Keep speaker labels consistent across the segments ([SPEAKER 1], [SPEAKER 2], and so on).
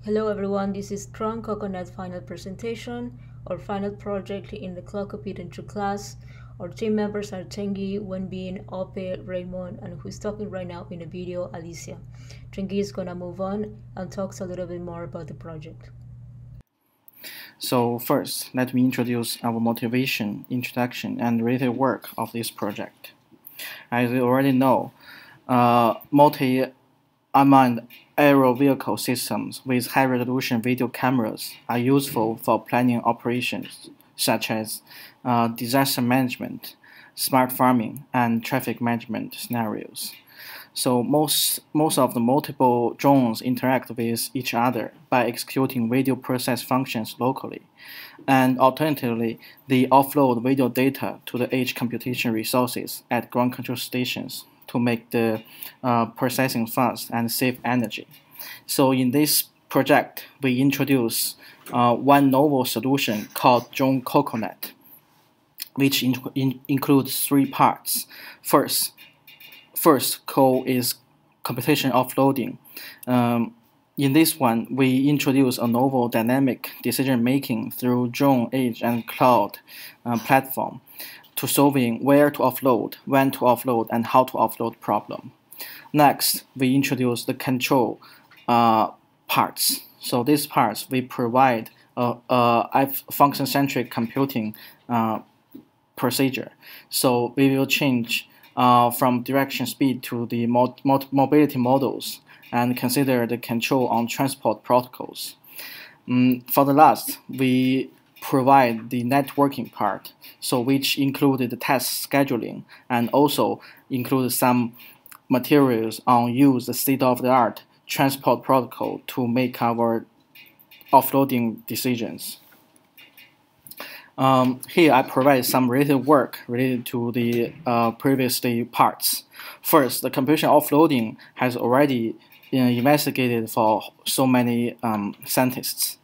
[SPEAKER 1] Hello everyone, this is DroneCocoNet final presentation or final project in the cloud computing 2 class. Our team members are Tengi, Wenbin, Ope, Raymond, and who's talking right now in the video, Alicia. Tengi is gonna move on and talks a little bit more about the project.
[SPEAKER 2] So first, let me introduce our motivation, introduction, and related work of this project. As you already know, multi-unmanned aerial vehicle systems with high-resolution video cameras are useful for planning operations such as disaster management, smart farming, and traffic management scenarios. So most of the multiple drones interact with each other by executing video process functions locally. And alternatively, they offload video data to the edge computation resources at ground control stations to make the processing fast and save energy. So in this project, we introduce one novel solution called DroneCocoNet, which includes three parts. First call is computation offloading. In this one, we introduce a novel dynamic decision making through drone, edge, and cloud platform to solving where to offload, when to offload, and how to offload problem. Next, we introduce the control parts. So these parts, we provide a function-centric computing procedure. So we will change from direction speed to the mobility models and consider the control on transport protocols. For the last, we provide the networking part, so which included the task scheduling and also include some materials on use the state-of-the-art transport protocol to make our offloading decisions. Here I provide some related work related to the previously parts. First, the computation offloading has already been investigated for so many scientists.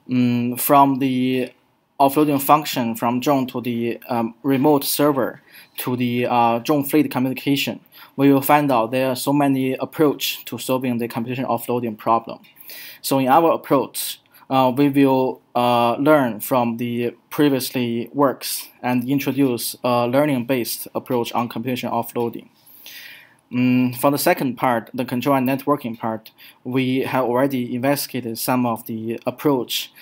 [SPEAKER 2] From the offloading function from drone to the remote server to the drone fleet communication, we will find out there are so many approaches to solving the computation offloading problem. So in our approach, we will learn from the previously works and introduce a learning-based approach on computation offloading. For the second part, the control and networking part, we have already investigated some of the approach,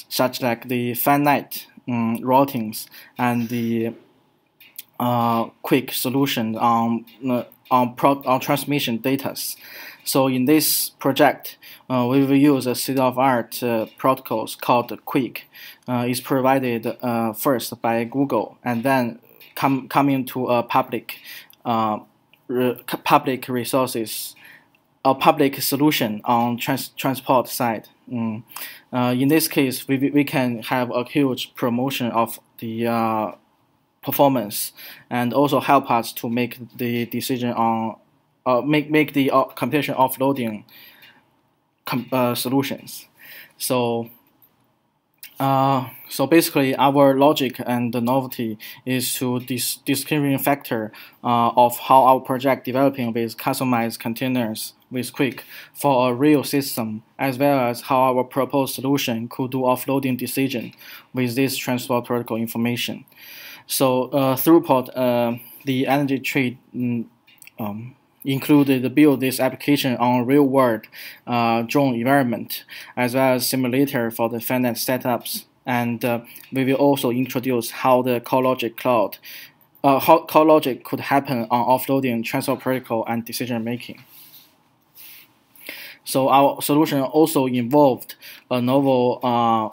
[SPEAKER 2] such like the FANET routings and the QUIC solution on transmission data. So in this project, we will use a state-of-the-art protocols called QUIC. It's provided first by Google and then coming to a public resources, a public solution on transport side. In this case, we can have a huge promotion of the performance and also help us to make the decision on make the computation offloading solutions. So basically, our logic and the novelty is to discriminating factor of how our project developing with customized containers with QUIC for a real system, as well as how our proposed solution could do offloading decision with this transport protocol information. So Throughput, the energy trade included build this application on real-world drone environment, as well as simulator for the FANET setups. And we will also introduce how the call logic could happen on offloading, transport protocol, and decision making. So our solution also involved a novel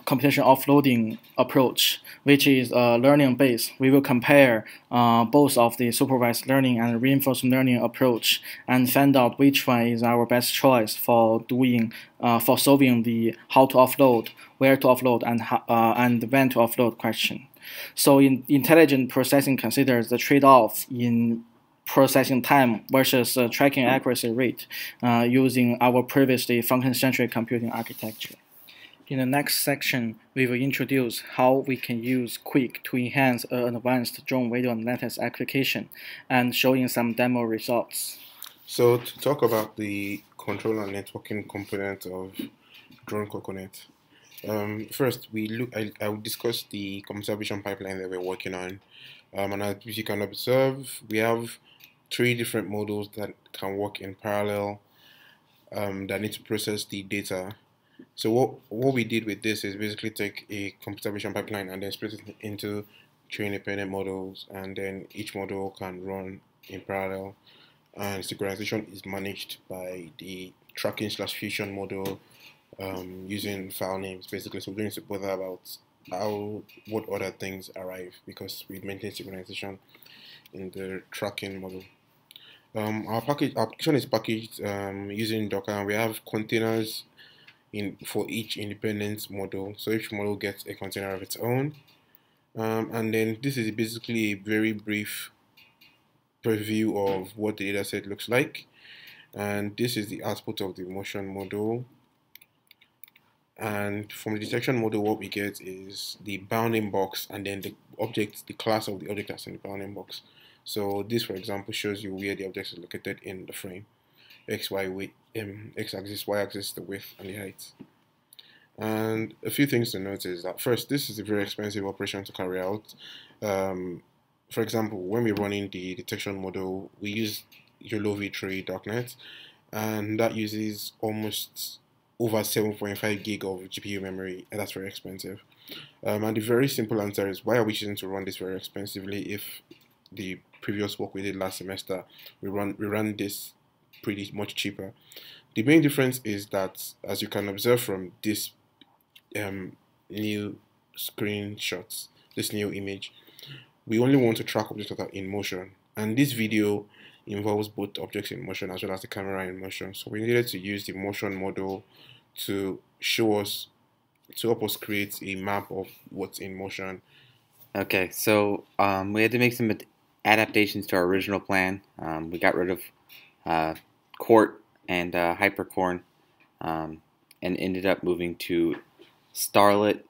[SPEAKER 2] computation offloading approach, which is learning-based. We will compare both of the supervised learning and reinforcement learning approach and find out which one is our best choice for doing for solving the how to offload, where to offload, and when to offload question. So intelligent processing considers the trade-off in processing time versus tracking accuracy rate using our previously function-centric computing architecture. In the next section, we will introduce how we can use QUIC to enhance an advanced drone video analytics application and showing some demo results.
[SPEAKER 3] So to talk about the control and networking component of DroneCocoNet. First, I will discuss the computer vision pipeline that we're working on. And as you can observe, we have 3 different modules that can work in parallel that need to process the data. So what we did with this is basically take a computer vision pipeline and then split it into 3 independent models, and then each model can run in parallel. And synchronization is managed by the tracking/fusion model using file names, basically. So we don't need to bother about what other things arrive because we maintain synchronization in the tracking model. Our application is packaged using Docker, and we have containers for each independent model. So each model gets a container of its own. And then this is basically a very brief preview of what the dataset looks like. And this is the output of the motion model. And from the detection model, what we get is the bounding box and then the class of the object that's in the bounding box. So this, for example, shows you where the object is located in the frame. X-axis, Y-axis, the width and the height. And a few things to note is that first, this is a very expensive operation to carry out. For example, when we're running the detection model, we use YOLO v3 darknet, and that uses almost over 7.5 gig of GPU memory, and that's very expensive. And the very simple answer is, why are we choosing to run this very expensively if the previous work we did last semester, we ran this pretty much cheaper? The main difference is that, as you can observe from this new screenshots, this new image, we only want to track objects that are in motion, and this video involves both objects in motion as well as the camera in motion. So we needed to use the motion model to help us create a map of what's in motion.
[SPEAKER 4] Okay, so we had to make some adaptations to our original plan. We got rid of Quart and Hypercorn, and ended up moving to Starlet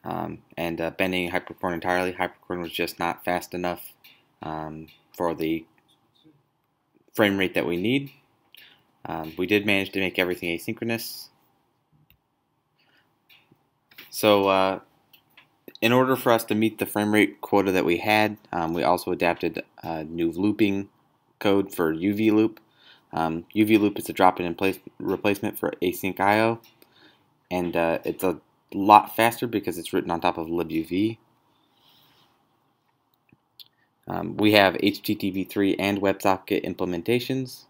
[SPEAKER 4] and banning Hypercorn entirely. Hypercorn was just not fast enough for the frame rate that we need. We did manage to make everything asynchronous. So in order for us to meet the frame rate quota that we had, we also adapted new looping code for UV loop. UV loop is a drop-in replacement for async IO, and it's a lot faster because it's written on top of libuv. We have HTTP3 and WebSocket implementations,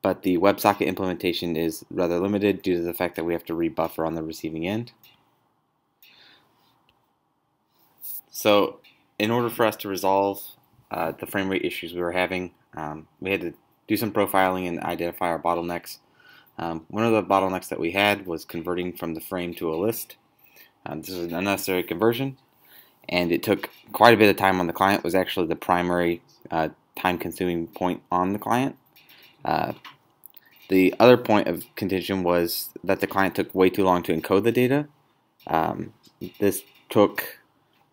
[SPEAKER 4] but the WebSocket implementation is rather limited due to the fact that we have to rebuffer on the receiving end. So in order for us to resolve the frame rate issues we were having, we had to do some profiling and identify our bottlenecks. One of the bottlenecks that we had was converting from the frame to a list. This is an unnecessary conversion, and it took quite a bit of time on the client. It was actually the primary time-consuming point on the client. The other point of contention was that the client took way too long to encode the data. This took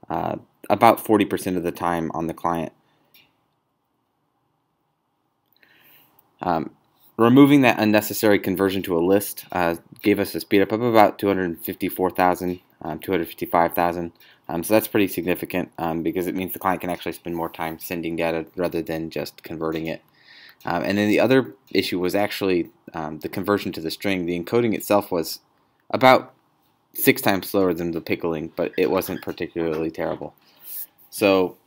[SPEAKER 4] about 40% of the time on the client. Removing that unnecessary conversion to a list gave us a speed up of about 254,000, 255,000. So that's pretty significant because it means the client can actually spend more time sending data rather than just converting it. And then the other issue was actually the conversion to the string. The encoding itself was about 6 times slower than the pickling, but it wasn't particularly terrible. So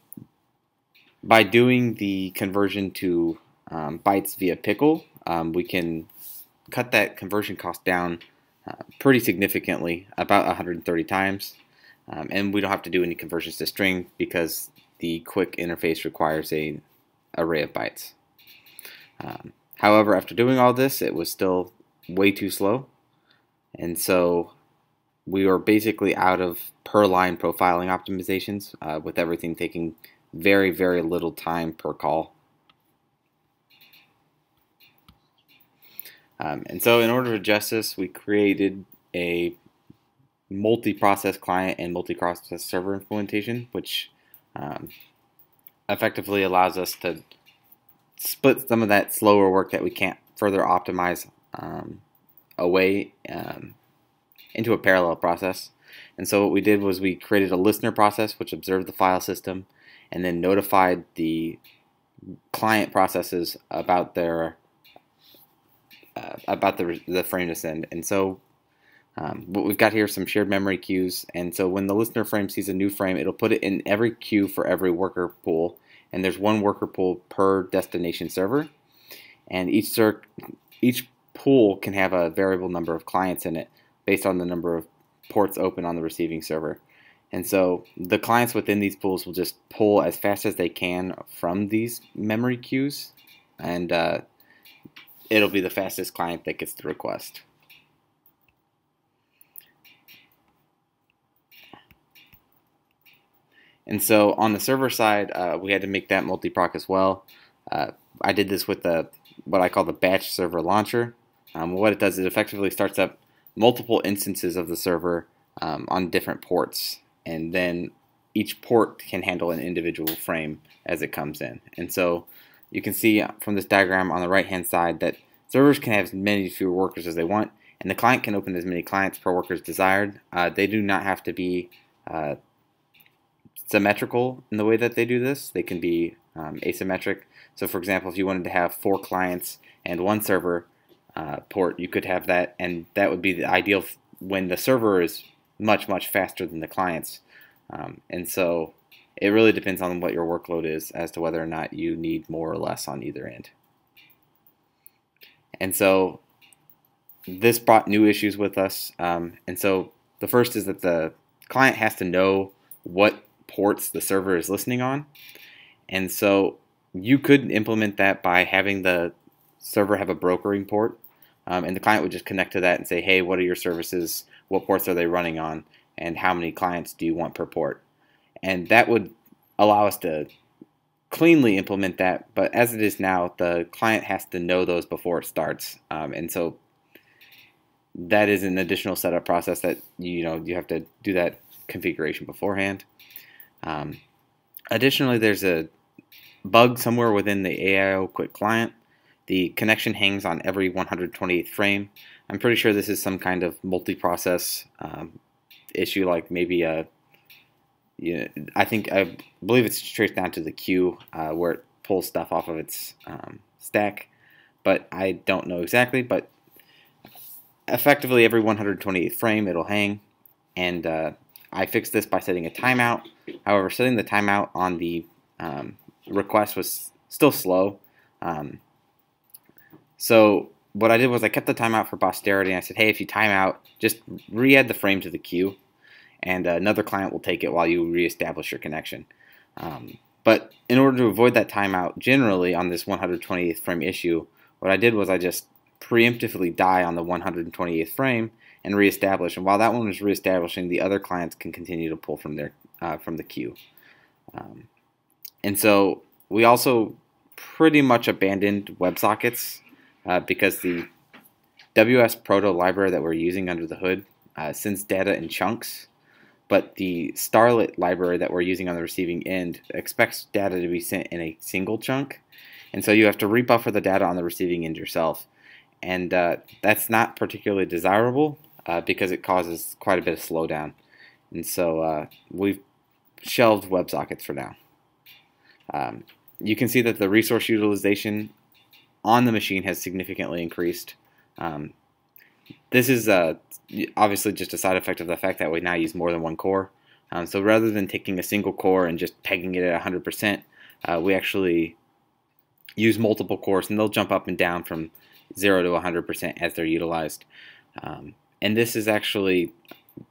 [SPEAKER 4] by doing the conversion to bytes via pickle, we can cut that conversion cost down pretty significantly, about 130 times. And we don't have to do any conversions to string because the QUIC interface requires an array of bytes. However, after doing all this, it was still way too slow. And so we were basically out of per line profiling optimizations, with everything taking very, very little time per call. And so in order to adjust this, we created a multi-process client and multi-process server implementation, which effectively allows us to split some of that slower work that we can't further optimize a way into a parallel process. And so what we did was we created a listener process which observed the file system and then notified the client processes about their the frame to send. And so what we've got here is some shared memory queues, and so when the listener frame sees a new frame, it'll put it in every queue for every worker pool, and there's one worker pool per destination server, and each pool can have a variable number of clients in it based on the number of ports open on the receiving server. And so the clients within these pools will just pull as fast as they can from these memory queues, and it'll be the fastest client that gets the request. And so on the server side, we had to make that multi-proc as well. I did this with what I call the batch server launcher. What it does is it effectively starts up multiple instances of the server on different ports, and then each port can handle an individual frame as it comes in. And so you can see from this diagram on the right hand side that servers can have as many fewer workers as they want, and the client can open as many clients per worker as desired. They do not have to be symmetrical in the way that they do this. They can be asymmetric. So for example, if you wanted to have 4 clients and 1 server port, you could have that, and that would be the ideal when the server is much faster than the clients. And so it really depends on what your workload is as to whether or not you need more or less on either end. And so this brought new issues with us. And so the first is that the client has to know what ports the server is listening on. And so you could implement that by having the server have a brokering port, and the client would just connect to that and say, hey, what are your services, what ports are they running on, and how many clients do you want per port? And that would allow us to cleanly implement that, but as it is now, the client has to know those before it starts, and so that is an additional setup process that you have to do that configuration beforehand. Additionally, there's a bug somewhere within the AIO QUIC client. The connection hangs on every 128th frame. I'm pretty sure this is some kind of multi-process issue, like maybe I believe it's traced down to the queue where it pulls stuff off of its stack, but I don't know exactly. But effectively, every 128th frame it'll hang, and I fixed this by setting a timeout. However, setting the timeout on the request was still slow. So what I did was I kept the timeout for posterity, and I said, hey, if you time out, just re-add the frame to the queue, and another client will take it while you reestablish your connection. But in order to avoid that timeout, generally on this 128th frame issue, what I did was I just preemptively die on the 128th frame and reestablish. And while that one was reestablishing, the other clients can continue to pull from the queue. And so we also pretty much abandoned WebSockets because the WS Proto library that we're using under the hood sends data in chunks, but the Starlet library that we're using on the receiving end expects data to be sent in a single chunk, and so you have to rebuffer the data on the receiving end yourself, and that's not particularly desirable because it causes quite a bit of slowdown, and so we've shelved WebSockets for now. You can see that the resource utilization on the machine has significantly increased. This is obviously just a side effect of the fact that we now use more than one core. So rather than taking a single core and just pegging it at 100%, we actually use multiple cores, and they'll jump up and down from 0 to 100% as they're utilized. And this is actually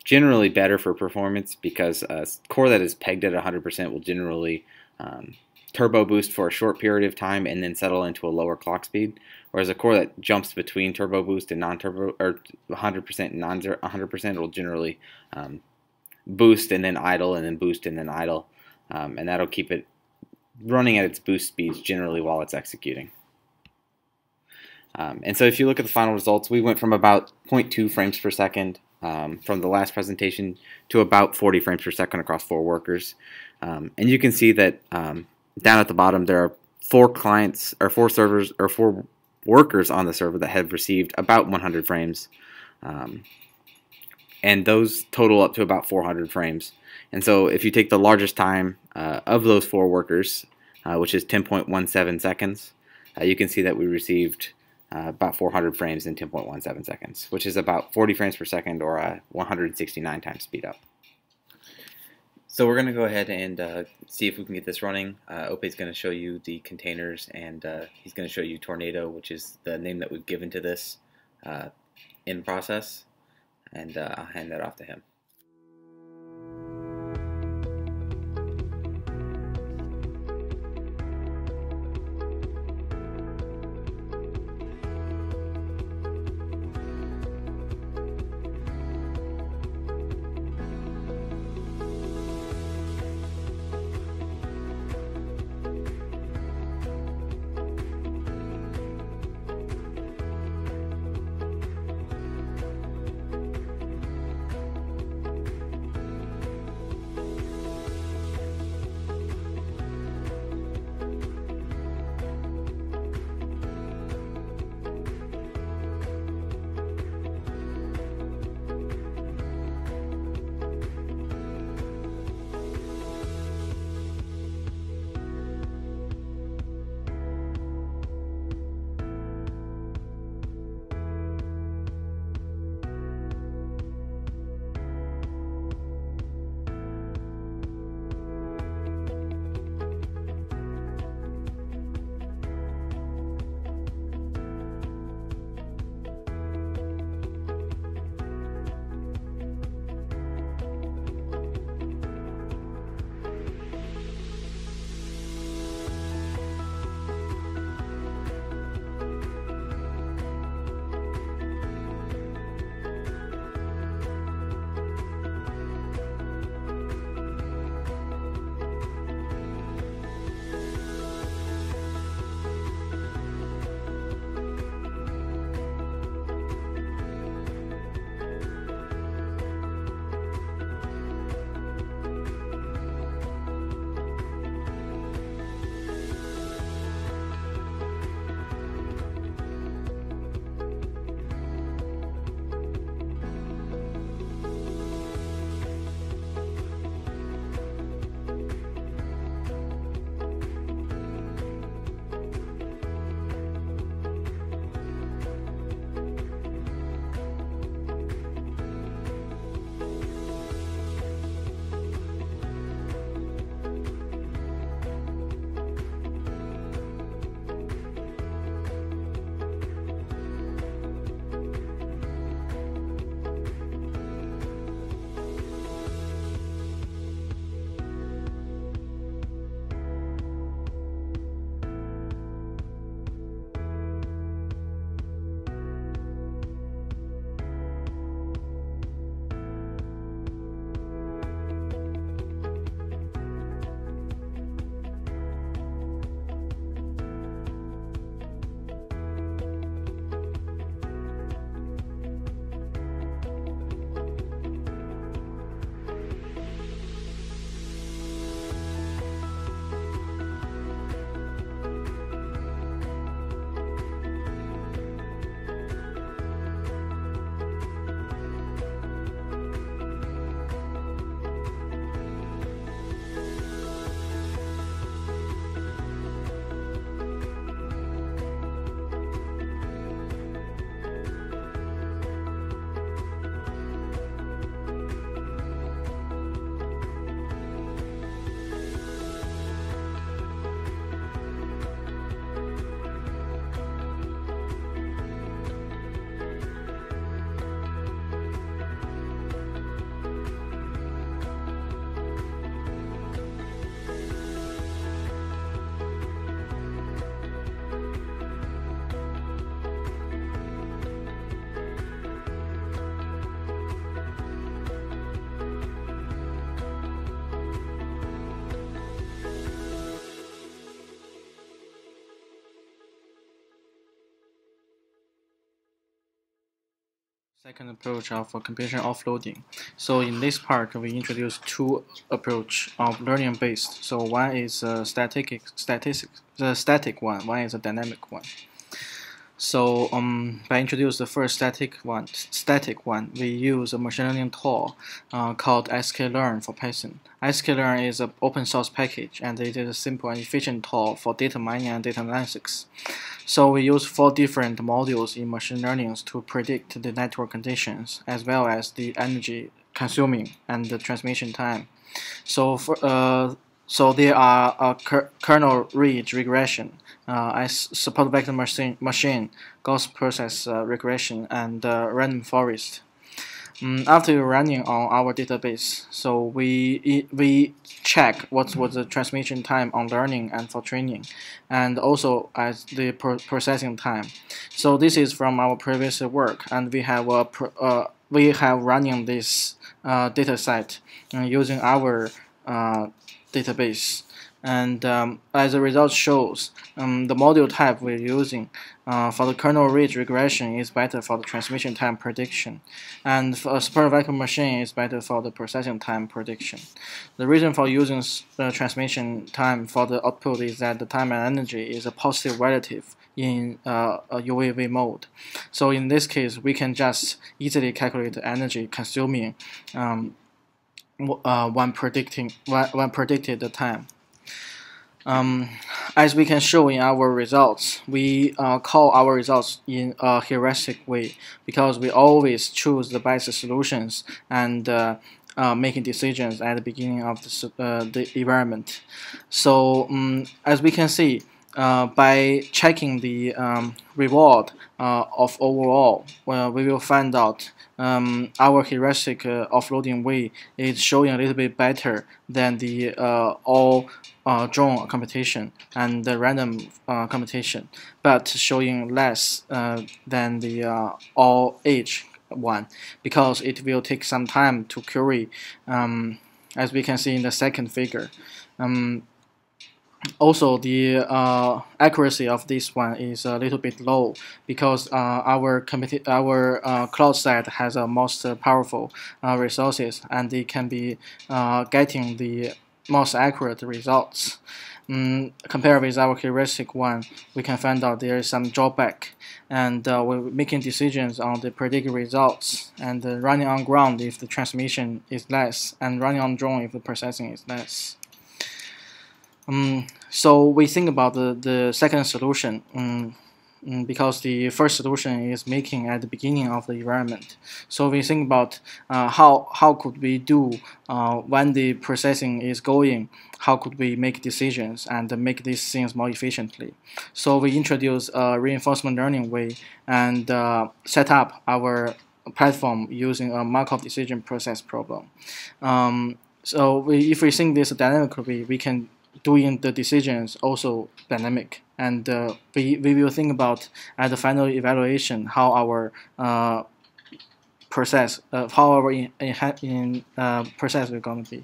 [SPEAKER 4] generally better for performance because a core that is pegged at 100% will generally turbo boost for a short period of time and then settle into a lower clock speed, whereas a core that jumps between turbo boost and non-turbo, or 100% and non-100%, will generally boost and then idle and then boost and then idle, and that'll keep it running at its boost speeds generally while it's executing. And so if you look at the final results, we went from about 0.2 frames per second from the last presentation to about 40 frames per second across 4 workers. And you can see that down at the bottom there are 4 clients or 4 servers or 4 workers on the server that have received about 100 frames, and those total up to about 400 frames. And so if you take the largest time of those 4 workers, which is 10.17 seconds, you can see that we received about 400 frames in 10.17 seconds, which is about 40 frames per second, or a 169 times speed up. So we're going to go ahead and see if we can get this running. Ope is going to show you the containers, and he's going to show you Tornado, which is the name that we've given to this in process, and I'll hand that off to him.
[SPEAKER 2] Second approach of computation offloading. So in this part, we introduce 2 approach of learning based. So one is the static one is a dynamic one. So by introducing the first static one, we use a machine learning tool called sklearn for Python. Sklearn is an open source package, and it is a simple and efficient tool for data mining and data analysis. So we use 4 different modules in machine learning to predict the network conditions, as well as the energy consuming and the transmission time. So there are a kernel ridge regression, as support vector machine, ghost process regression, and random forest. After running on our database, so we check what was the transmission time on learning and for training, and also as the processing time. So this is from our previous work, and we have running this data set using our database. And as the result shows, the module type we're using for the kernel ridge regression is better for the transmission time prediction, and for a support vector machine is better for the processing time prediction. The reason for using transmission time for the output is that the time and energy is a positive relative in a UAV mode. So in this case, we can just easily calculate the energy consuming when predicted the time. As we can show in our results, we call our results in a heuristic way because we always choose the best solutions and making decisions at the beginning of the environment. So as we can see, by checking the reward of overall, we will find out our heuristic offloading way is showing a little bit better than the all drone computation and the random computation, but showing less than the all edge one because it will take some time to query, as we can see in the second figure. Also, the accuracy of this one is a little bit low because our cloud side has a most powerful resources, and they can be getting the most accurate results. Compared with our heuristic one, we can find out there is some drawback, and we're making decisions on the predicted results, and running on ground if the transmission is less, and running on drone if the processing is less. So we think about the second solution because the first solution is making at the beginning of the environment. So we think about how could we do when the processing is going, how could we make decisions and make these things more efficiently. So we introduce a reinforcement learning way and set up our platform using a Markov decision process problem. If we think this dynamically, we can doing the decisions also dynamic, and we will think about at the final evaluation how our process process is going to be.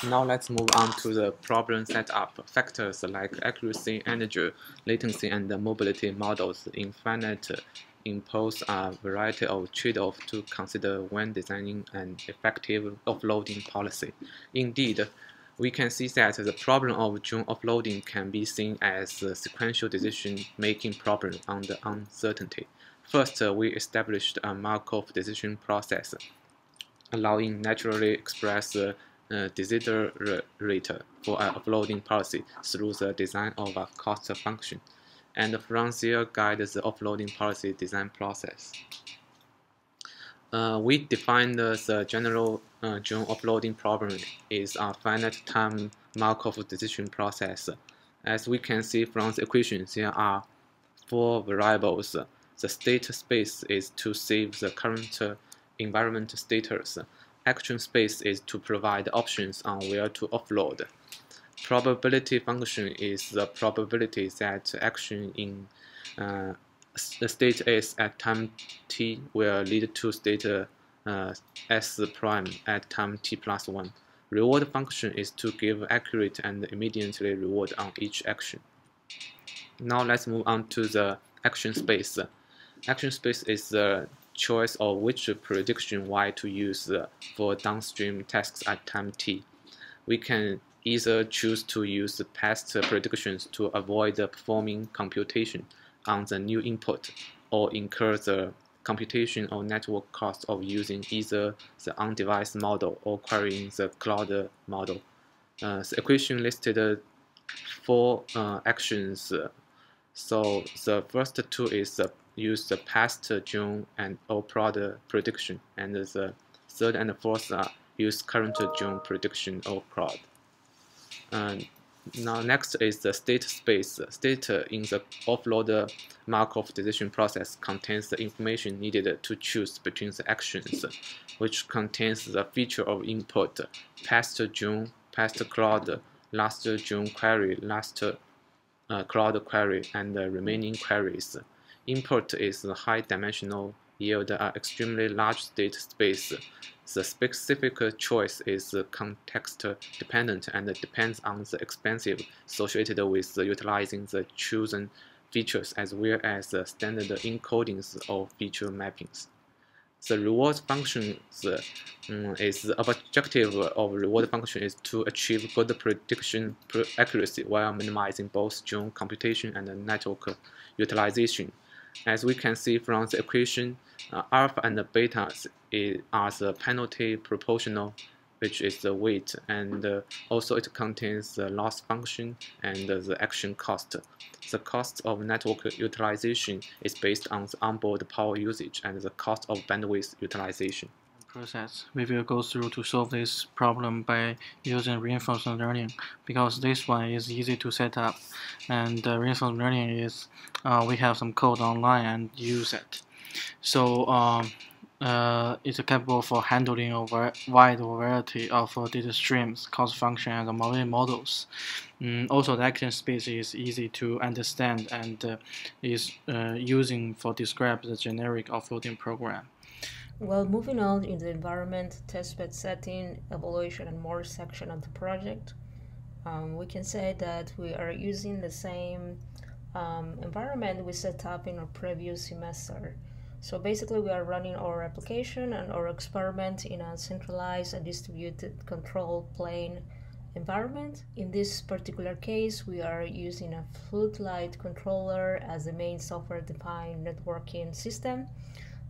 [SPEAKER 5] Now let's move on to the problem setup. Factors like accuracy, energy, latency, and mobility models in FANET impose a variety of trade-offs to consider when designing an effective offloading policy. Indeed, we can see that the problem of drone offloading can be seen as a sequential decision-making problem under uncertainty. First, we established a Markov decision process, allowing naturally expressed desiderator for an offloading policy through the design of a cost function, and from there guide the offloading policy design process. We defined the general drone offloading problem is a finite time Markov decision process. As we can see from the equation, there are 4 variables. The state space is to save the current environment status. Action space is to provide options on where to offload. Probability function is the probability that action in the state S at time t will lead to state S prime at time t plus 1. Reward function is to give accurate and immediately reward on each action. Now let's move on to the action space. Action space is the choice of which prediction Y to use for downstream tasks at time t. We can either choose to use past predictions to avoid performing computation on the new input, or incur the computation or network cost of using either the on-device model or querying the cloud model. The equation listed 4 actions. So the first 2 is use the past June and or prod prediction, and the third and fourth are use current June prediction or prod. Now next is the state space. State in the offload Markov decision process contains the information needed to choose between the actions, which contains the feature of input, past June, past cloud, last June query, last cloud query, and the remaining queries. Input is the high-dimensional yield extremely large state space. The specific choice is context-dependent and depends on the expensive associated with utilizing the chosen features as well as the standard encodings or feature mappings. The reward function is the objective of reward function is to achieve good prediction accuracy while minimizing both June computation and network utilization. As we can see from the equation, alpha and beta are the penalty proportional, which is the weight, and also it contains the loss function and the action cost. The cost of network utilization is based on the onboard power usage and the cost of bandwidth utilization.
[SPEAKER 2] Process. We will go through to solve this problem by using reinforcement learning, because this one is easy to set up, and reinforcement learning is we have some code online and use it. So it's capable for handling a wide variety of data streams, cost function, and modeling models. Also, the action space is easy to understand and is using for describe the generic offloading program.
[SPEAKER 1] Well, moving on in the environment, testbed setting, evaluation, and more section of the project, we can say that we are using the same environment we set up in our previous semester. So basically, we are running our application and our experiment in a centralized and distributed control plane environment. In this particular case, we are using a Floodlight controller as the main software-defined networking system.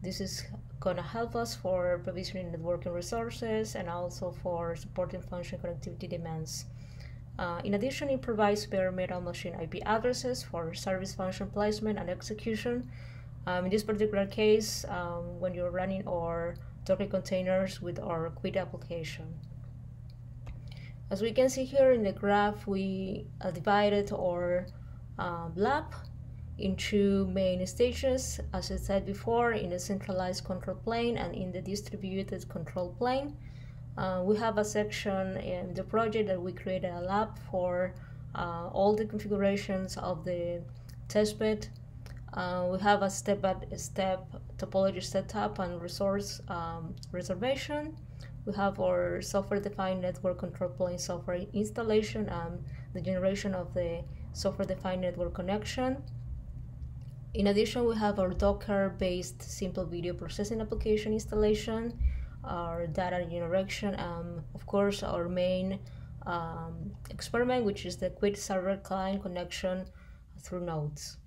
[SPEAKER 1] This is going to help us for provisioning networking resources and also for supporting function connectivity demands. In addition, it provides bare metal machine IP addresses for service function placement and execution. In this particular case, when you're running our Docker containers with our QUIC application. As we can see here in the graph, we divided our lab into main stages, as I said before, in the centralized control plane and in the distributed control plane. We have a section in the project that we created a lab for all the configurations of the testbed. We have a step-by-step topology setup and resource reservation. We have our software-defined network control plane software installation and the generation of the software-defined network connection. In addition, we have our Docker-based simple video processing application installation, our data generation, of course, our main experiment, which is the QUIC server client connection through nodes.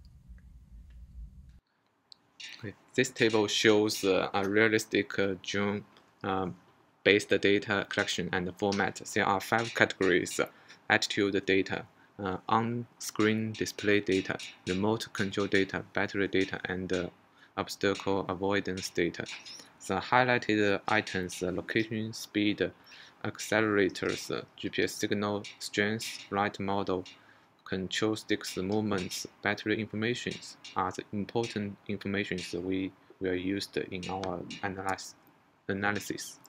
[SPEAKER 5] Okay. This table shows a realistic June based data collection and format. There are 5 categories: attitude data, on-screen display data, remote control data, battery data, and obstacle avoidance data. The highlighted items: location, speed, accelerators, GPS signal strength, flight model, control sticks movements, battery informations are the important informations we will use in our analysis.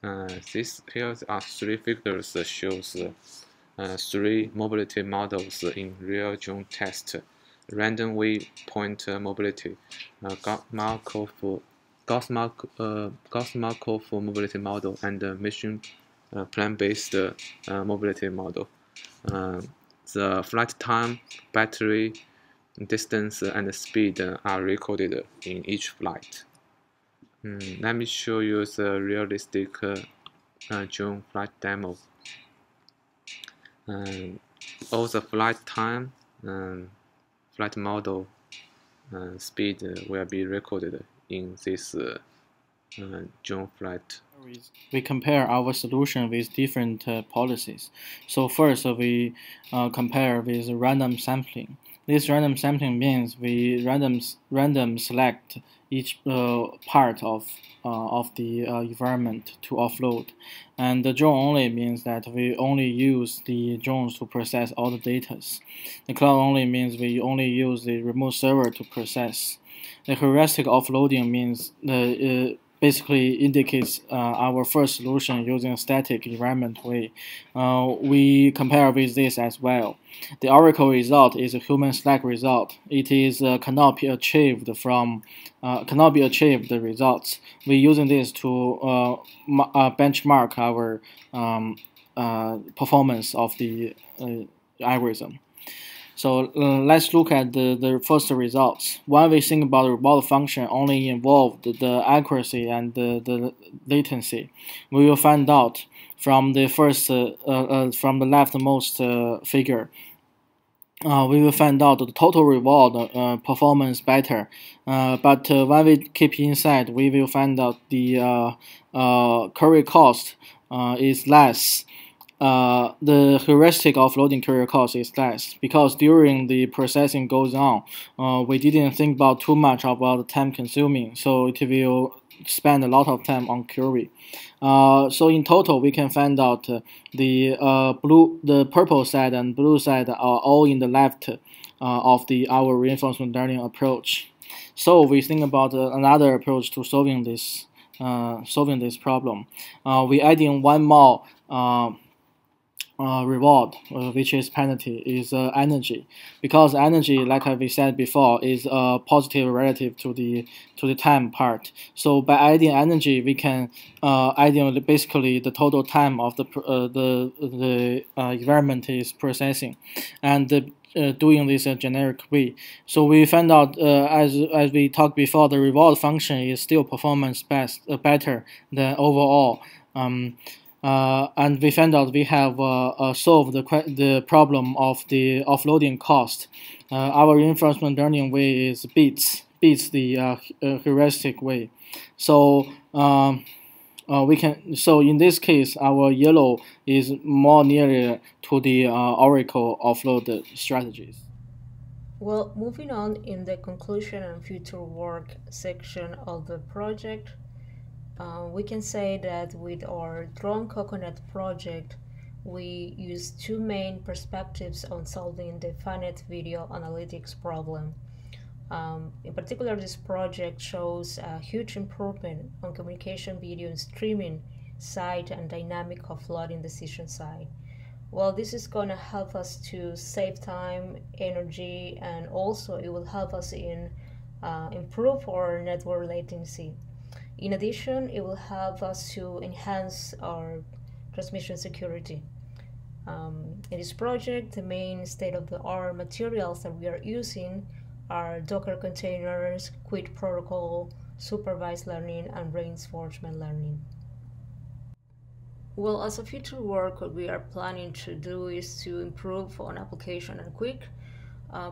[SPEAKER 5] Here are 3 figures that shows 3 mobility models in real June test: random waypoint mobility, Gauss Markov mobility model, and mission plan-based mobility model. The flight time, battery, distance, and speed are recorded in each flight. Let me show you the realistic June flight demo. all the flight time and flight model speed will be recorded in this drone flight.
[SPEAKER 2] We compare our solution with different policies. So first, we compare with random sampling. This random sampling means we random select each part of the environment to offload, and the drone only means that we only use the drones to process all the data. The cloud only means we only use the remote server to process. The heuristic offloading means basically indicates our first solution using a static environment way. We compare with this as well. The oracle result is a human slack result. It is cannot be achieved the results. We're using this to benchmark our performance of the algorithm. So let's look at the first results. When we think about the reward function only involved the accuracy and the latency, we will find out from the first from the leftmost figure. We will find out the total reward performance better, but when we keep inside, we will find out the query cost is less. The heuristic offloading query cost is less because during the processing goes on, we didn't think about too much about the time consuming, so it will spend a lot of time on query. So in total, we can find out the purple side and blue side are all in the left of our reinforcement learning approach. So we think about another approach to solving this problem. We add in one more reward, which is penalty, is energy, because energy, like we said before, is positive relative to the time part. So by adding energy, we can add in basically the total time of the environment is processing, and doing this a generic way. So we found out, as we talked before, the reward function is still performance better than overall. And we found out we have solved the problem of the offloading cost. Our reinforcement learning way is beats the heuristic way. So so in this case, our yellow is more near to the oracle offload strategies.
[SPEAKER 1] Well, moving on in the conclusion and future work section of the project, we can say that with our DroneCocoNet project, we use two main perspectives on solving the FANET video analytics problem. In particular, this project shows a huge improvement on communication video and streaming side and dynamic offloading decision side. Well, this is going to help us to save time, energy, and also it will help us in improve our network latency. In addition, it will help us to enhance our transmission security. In this project, the main state-of-the-art materials that we are using are Docker containers, QUIC protocol, supervised learning, and reinforcement learning. Well, as a future work, what we are planning to do is to improve on application and QUIC.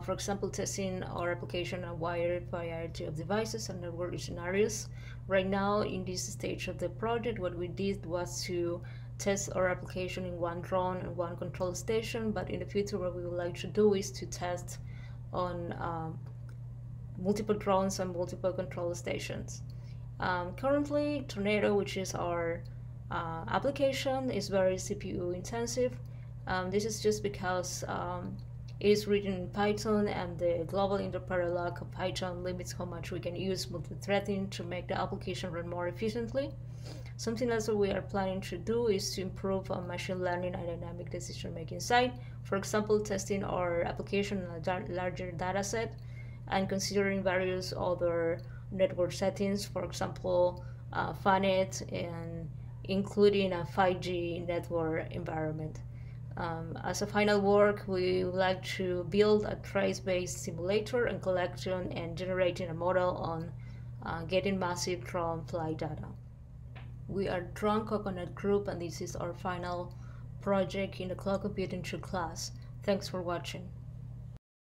[SPEAKER 1] For example, testing our application on a wide variety of devices and network scenarios. Right now, in this stage of the project, what we did was to test our application in one drone and one control station, but in the future, what we would like to do is to test on multiple drones and multiple control stations. Currently, Tornado, which is our application, is very CPU intensive. This is just because it is written in Python, and the global interpreter lock of Python limits how much we can use multi-threading to make the application run more efficiently. Something else that we are planning to do is to improve on machine learning and dynamic decision-making side. For example, testing our application in a larger data set and considering various other network settings, for example, FANET, and including a 5G network environment. As a final work, we would like to build a trace-based simulator and collection and generating a model on getting massive drone flight data. We are DroneCocoNet group, and this is our final project in the cloud computing 2 class. Thanks for watching.